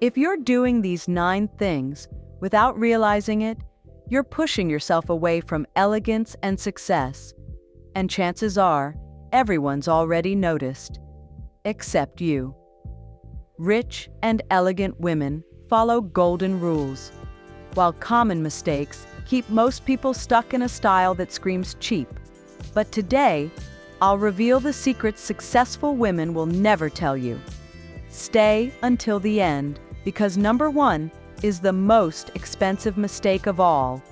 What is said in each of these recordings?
If you're doing these 9 things without realizing it, you're pushing yourself away from elegance and success. And chances are, everyone's already noticed. Except you. Rich and elegant women follow golden rules, while common mistakes keep most people stuck in a style that screams cheap. But today, I'll reveal the secrets successful women will never tell you. Stay until the end, because number 1 is the most expensive mistake of all,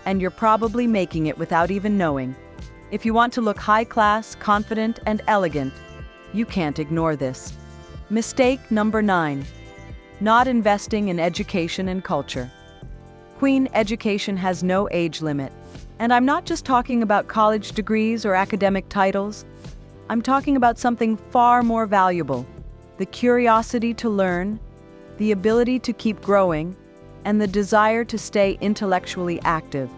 and you're probably making it without even knowing. If you want to look high class, confident, and elegant, you can't ignore this. Mistake number 9. Not investing in education and culture. Queen, education has no age limit. And I'm not just talking about college degrees or academic titles. I'm talking about something far more valuable: the curiosity to learn, the ability to keep growing, and the desire to stay intellectually active.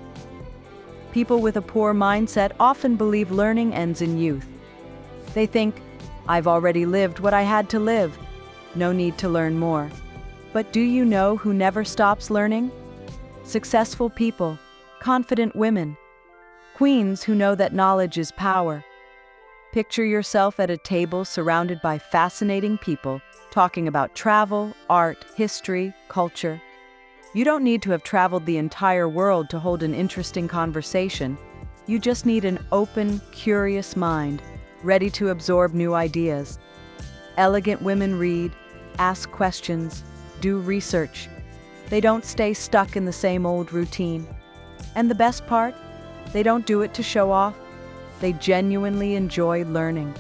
People with a poor mindset often believe learning ends in youth. They think, I've already lived what I had to live. No need to learn more. But do you know who never stops learning? Successful people, confident women, queens who know that knowledge is power. Picture yourself at a table surrounded by fascinating people talking about travel, art, history, culture. You don't need to have traveled the entire world to hold an interesting conversation. You just need an open, curious mind, ready to absorb new ideas. Elegant women read, ask questions, do research. They don't stay stuck in the same old routine. And the best part? They don't do it to show off. They genuinely enjoy learning.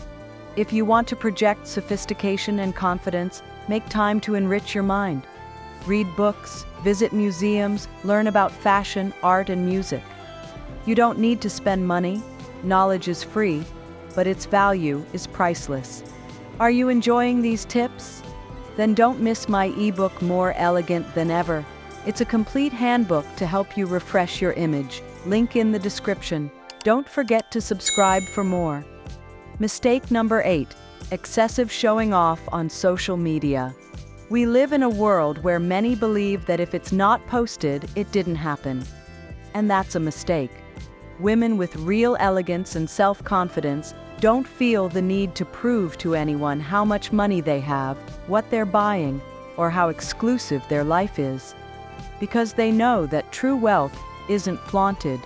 If you want to project sophistication and confidence, make time to enrich your mind. Read books, visit museums, learn about fashion, art, and music. You don't need to spend money. Knowledge is free, but its value is priceless. Are you enjoying these tips? Then don't miss my ebook, More Elegant Than Ever. It's a complete handbook to help you refresh your image. Link in the description. Don't forget to subscribe for more. Mistake number 8. Excessive showing off on social media. We live in a world where many believe that if it's not posted, it didn't happen. And that's a mistake. Women with real elegance and self-confidence don't feel the need to prove to anyone how much money they have, what they're buying, or how exclusive their life is. Because they know that true wealth isn't flaunted,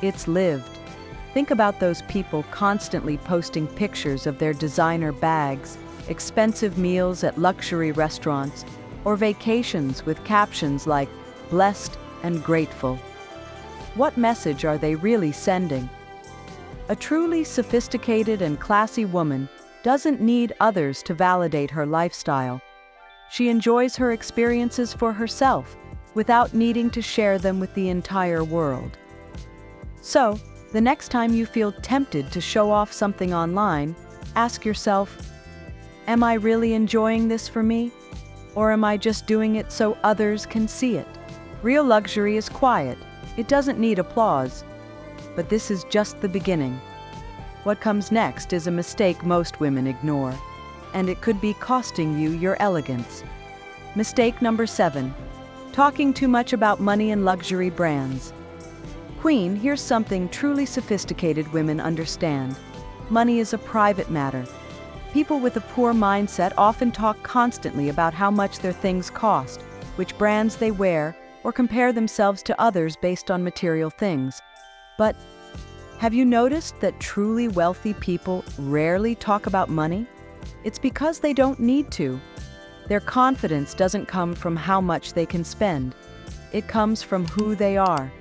it's lived. Think about those people constantly posting pictures of their designer bags, expensive meals at luxury restaurants, or vacations with captions like blessed and grateful. What message are they really sending? A truly sophisticated and classy woman doesn't need others to validate her lifestyle. She enjoys her experiences for herself, without needing to share them with the entire world. So, the next time you feel tempted to show off something online, ask yourself, am I really enjoying this for me? Or am I just doing it so others can see it? Real luxury is quiet. It doesn't need applause. But this is just the beginning. What comes next is a mistake most women ignore, and it could be costing you your elegance. Mistake number 7. Talking too much about money and luxury brands. Queen, here's something truly sophisticated women understand. Money is a private matter. People with a poor mindset often talk constantly about how much their things cost, which brands they wear, or compare themselves to others based on material things. But have you noticed that truly wealthy people rarely talk about money? It's because they don't need to. Their confidence doesn't come from how much they can spend. It comes from who they are.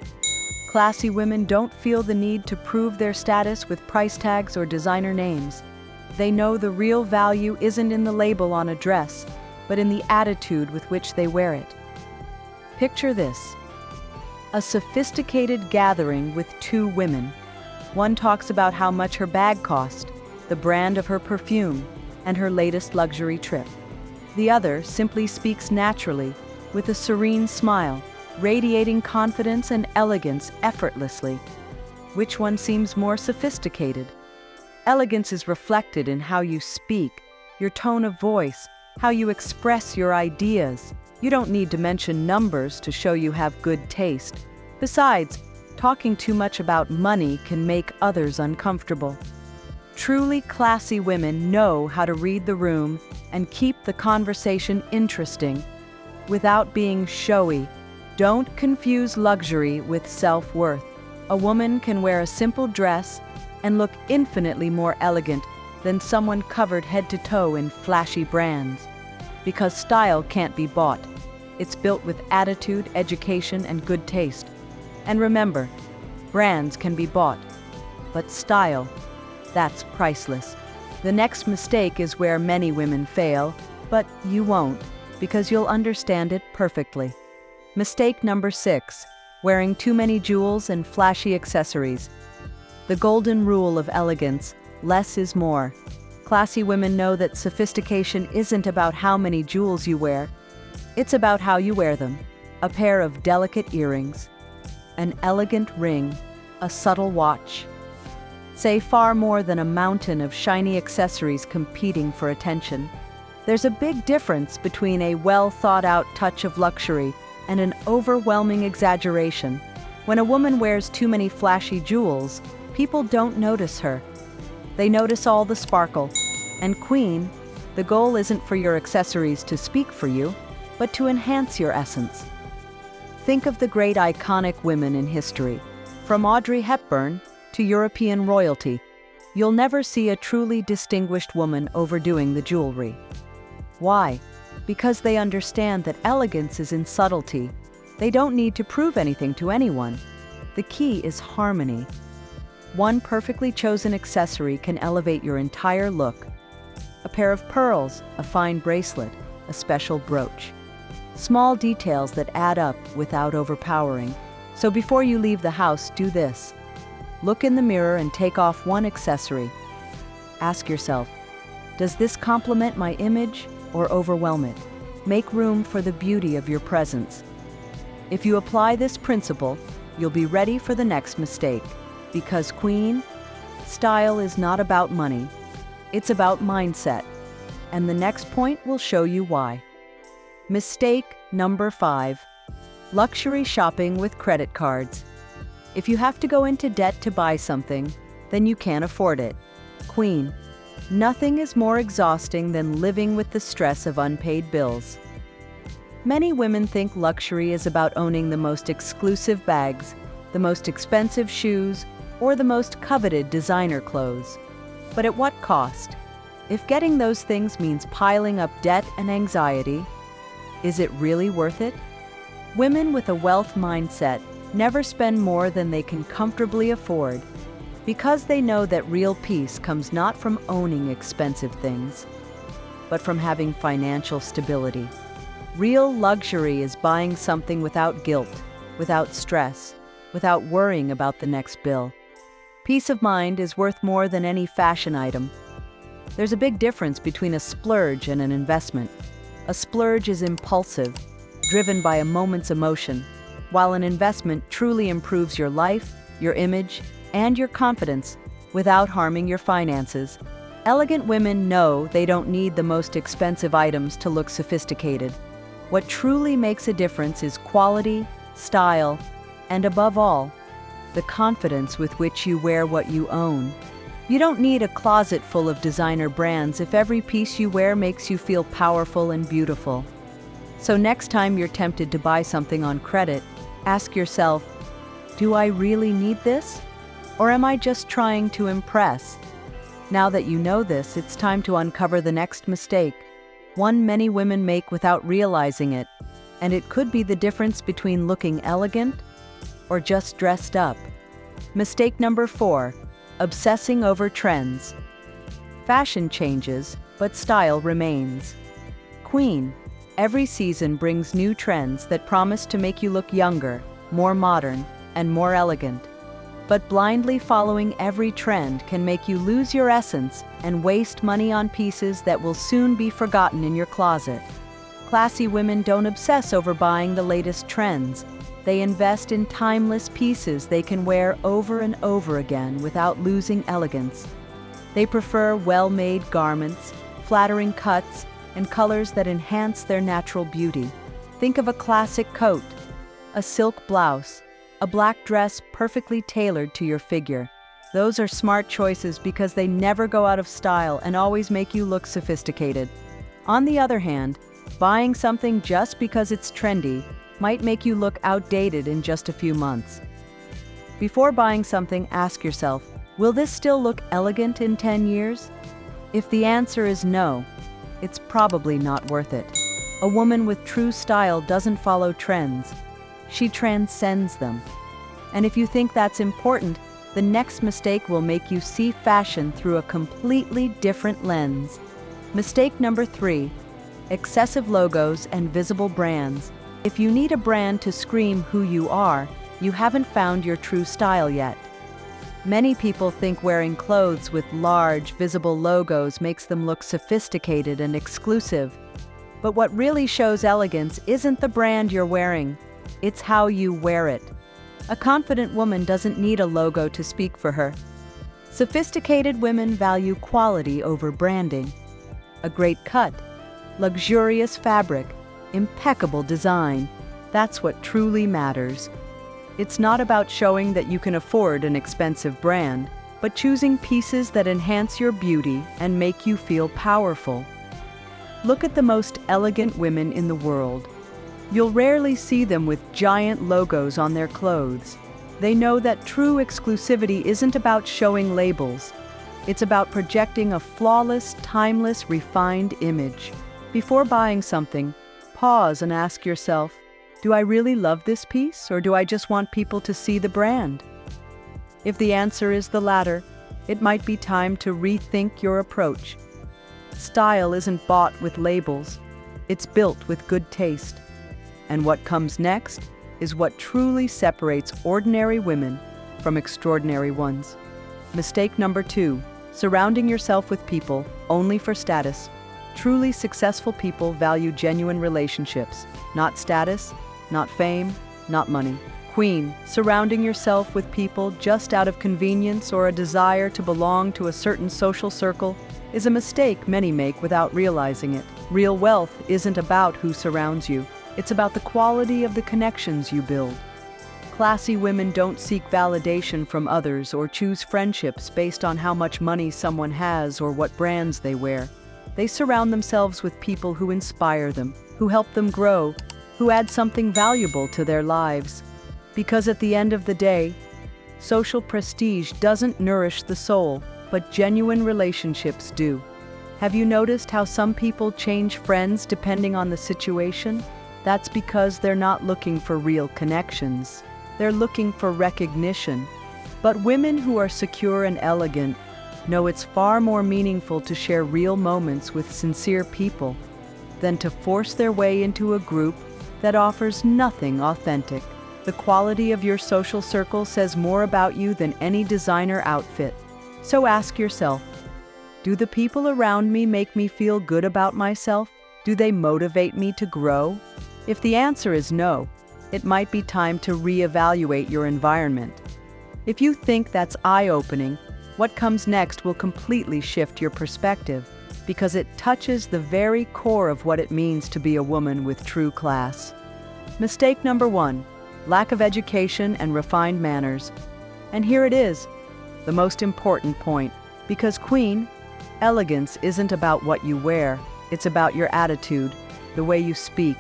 Classy women don't feel the need to prove their status with price tags or designer names. They know the real value isn't in the label on a dress, but in the attitude with which they wear it. Picture this: a sophisticated gathering with 2 women. One talks about how much her bag cost, the brand of her perfume, and her latest luxury trip. The other simply speaks naturally, with a serene smile, radiating confidence and elegance effortlessly. Which one seems more sophisticated? Elegance is reflected in how you speak, your tone of voice, how you express your ideas. You don't need to mention numbers to show you have good taste. Besides, talking too much about money can make others uncomfortable. Truly classy women know how to read the room and keep the conversation interesting without being showy. Don't confuse luxury with self-worth. A woman can wear a simple dress and look infinitely more elegant than someone covered head to toe in flashy brands. Because style can't be bought. It's built with attitude, education, and good taste. And remember, brands can be bought, but style, that's priceless. The next mistake is where many women fail, but you won't, because you'll understand it perfectly. Mistake number 6, wearing too many jewels and flashy accessories. The golden rule of elegance, less is more. Classy women know that sophistication isn't about how many jewels you wear, it's about how you wear them. A pair of delicate earrings, an elegant ring, a subtle watch. Say far more than a mountain of shiny accessories competing for attention. There's a big difference between a well-thought-out touch of luxury and an overwhelming exaggeration. When a woman wears too many flashy jewels, people don't notice her. They notice all the sparkle. And queen, the goal isn't for your accessories to speak for you, but to enhance your essence. Think of the great iconic women in history, from Audrey Hepburn to European royalty. You'll never see a truly distinguished woman overdoing the jewelry. Why? Because they understand that elegance is in subtlety. They don't need to prove anything to anyone. The key is harmony. One perfectly chosen accessory can elevate your entire look. A pair of pearls, a fine bracelet, a special brooch. Small details that add up without overpowering. So before you leave the house, do this. Look in the mirror and take off one accessory. Ask yourself, does this complement my image or overwhelm it? Make room for the beauty of your presence. If you apply this principle, you'll be ready for the next mistake. Because queen, style is not about money. It's about mindset. And the next point will show you why. Mistake number 5. Luxury shopping with credit cards. If you have to go into debt to buy something, then you can't afford it. Queen, nothing is more exhausting than living with the stress of unpaid bills. Many women think luxury is about owning the most exclusive bags, the most expensive shoes, or the most coveted designer clothes. But at what cost? If getting those things means piling up debt and anxiety, is it really worth it? Women with a wealth mindset never spend more than they can comfortably afford, because they know that real peace comes not from owning expensive things, but from having financial stability. Real luxury is buying something without guilt, without stress, without worrying about the next bill. Peace of mind is worth more than any fashion item. There's a big difference between a splurge and an investment. A splurge is impulsive, driven by a moment's emotion, while an investment truly improves your life, your image, and your confidence without harming your finances. Elegant women know they don't need the most expensive items to look sophisticated. What truly makes a difference is quality, style, and above all, the confidence with which you wear what you own. You don't need a closet full of designer brands if every piece you wear makes you feel powerful and beautiful. So next time you're tempted to buy something on credit, ask yourself, do I really need this? Or am I just trying to impress? Now that you know this, it's time to uncover the next mistake, one many women make without realizing it, and it could be the difference between looking elegant or just dressed up. Mistake number 4, obsessing over trends. Fashion changes, but style remains. Queen, every season brings new trends that promise to make you look younger, more modern, and more elegant. But blindly following every trend can make you lose your essence and waste money on pieces that will soon be forgotten in your closet. Classy women don't obsess over buying the latest trends. They invest in timeless pieces they can wear over and over again without losing elegance. They prefer well-made garments, flattering cuts, and colors that enhance their natural beauty. Think of a classic coat, a silk blouse, a black dress perfectly tailored to your figure. Those are smart choices because they never go out of style and always make you look sophisticated. On the other hand, buying something just because it's trendy might make you look outdated in just a few months. Before buying something, ask yourself, will this still look elegant in 10 years? If the answer is no, it's probably not worth it. A woman with true style doesn't follow trends. She transcends them. And if you think that's important, the next mistake will make you see fashion through a completely different lens. Mistake number 3, excessive logos and visible brands. If you need a brand to scream who you are, you haven't found your true style yet. Many people think wearing clothes with large, visible logos makes them look sophisticated and exclusive. But what really shows elegance isn't the brand you're wearing, it's how you wear it. A confident woman doesn't need a logo to speak for her. Sophisticated women value quality over branding. A great cut, luxurious fabric, impeccable design, that's what truly matters. It's not about showing that you can afford an expensive brand, but choosing pieces that enhance your beauty and make you feel powerful. Look at the most elegant women in the world. You'll rarely see them with giant logos on their clothes. They know that true exclusivity isn't about showing labels. It's about projecting a flawless, timeless, refined image. Before buying something, pause and ask yourself, do I really love this piece, or do I just want people to see the brand? If the answer is the latter, it might be time to rethink your approach. Style isn't bought with labels. It's built with good taste. And what comes next is what truly separates ordinary women from extraordinary ones. Mistake number 2, surrounding yourself with people only for status. Truly successful people value genuine relationships, not status, not fame, not money. Queen, surrounding yourself with people just out of convenience or a desire to belong to a certain social circle is a mistake many make without realizing it. Real wealth isn't about who surrounds you. It's about the quality of the connections you build. Classy women don't seek validation from others or choose friendships based on how much money someone has or what brands they wear. They surround themselves with people who inspire them, who help them grow, who add something valuable to their lives. Because at the end of the day, social prestige doesn't nourish the soul, but genuine relationships do. Have you noticed how some people change friends depending on the situation? That's because they're not looking for real connections. They're looking for recognition. But women who are secure and elegant know it's far more meaningful to share real moments with sincere people than to force their way into a group that offers nothing authentic. The quality of your social circle says more about you than any designer outfit. So ask yourself, do the people around me make me feel good about myself? Do they motivate me to grow? If the answer is no, it might be time to reevaluate your environment. If you think that's eye-opening, what comes next will completely shift your perspective because it touches the very core of what it means to be a woman with true class. Mistake number 1, lack of education and refined manners. And here it is, the most important point, because Queen, elegance isn't about what you wear, it's about your attitude, the way you speak,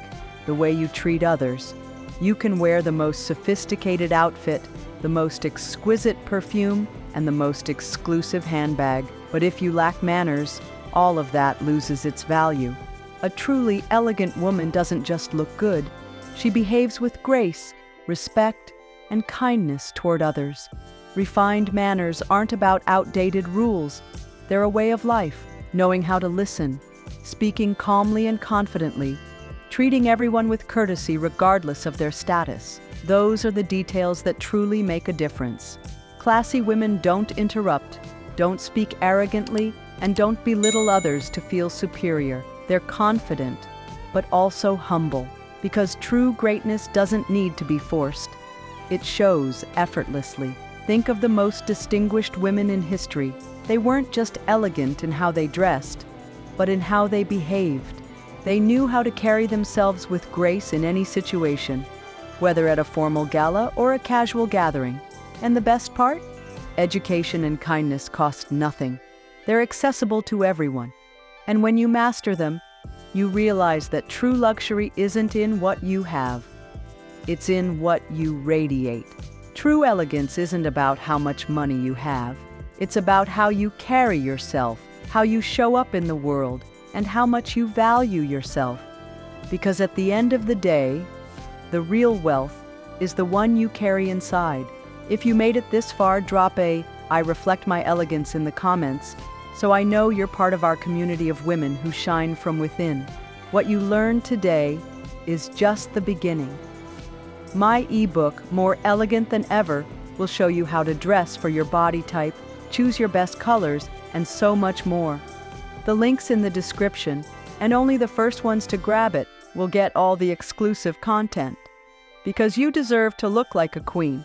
the way you treat others. You can wear the most sophisticated outfit, the most exquisite perfume, and the most exclusive handbag. But if you lack manners, all of that loses its value. A truly elegant woman doesn't just look good. She behaves with grace, respect, and kindness toward others. Refined manners aren't about outdated rules. They're a way of life, knowing how to listen, speaking calmly and confidently, treating everyone with courtesy regardless of their status. Those are the details that truly make a difference. Classy women don't interrupt, don't speak arrogantly, and don't belittle others to feel superior. They're confident, but also humble, because true greatness doesn't need to be forced. It shows effortlessly. Think of the most distinguished women in history. They weren't just elegant in how they dressed, but in how they behaved. They knew how to carry themselves with grace in any situation, whether at a formal gala or a casual gathering. And the best part? Education and kindness cost nothing. They're accessible to everyone. And when you master them, you realize that true luxury isn't in what you have. It's in what you radiate. True elegance isn't about how much money you have. It's about how you carry yourself, how you show up in the world, and how much you value yourself. Because at the end of the day, the real wealth is the one you carry inside. If you made it this far, drop a "I reflect my elegance" in the comments, so I know you're part of our community of women who shine from within. What you learned today is just the beginning. My ebook, More Elegant Than Ever, will show you how to dress for your body type, choose your best colors, and so much more. The link's in the description, and only the first ones to grab it will get all the exclusive content. Because you deserve to look like a queen.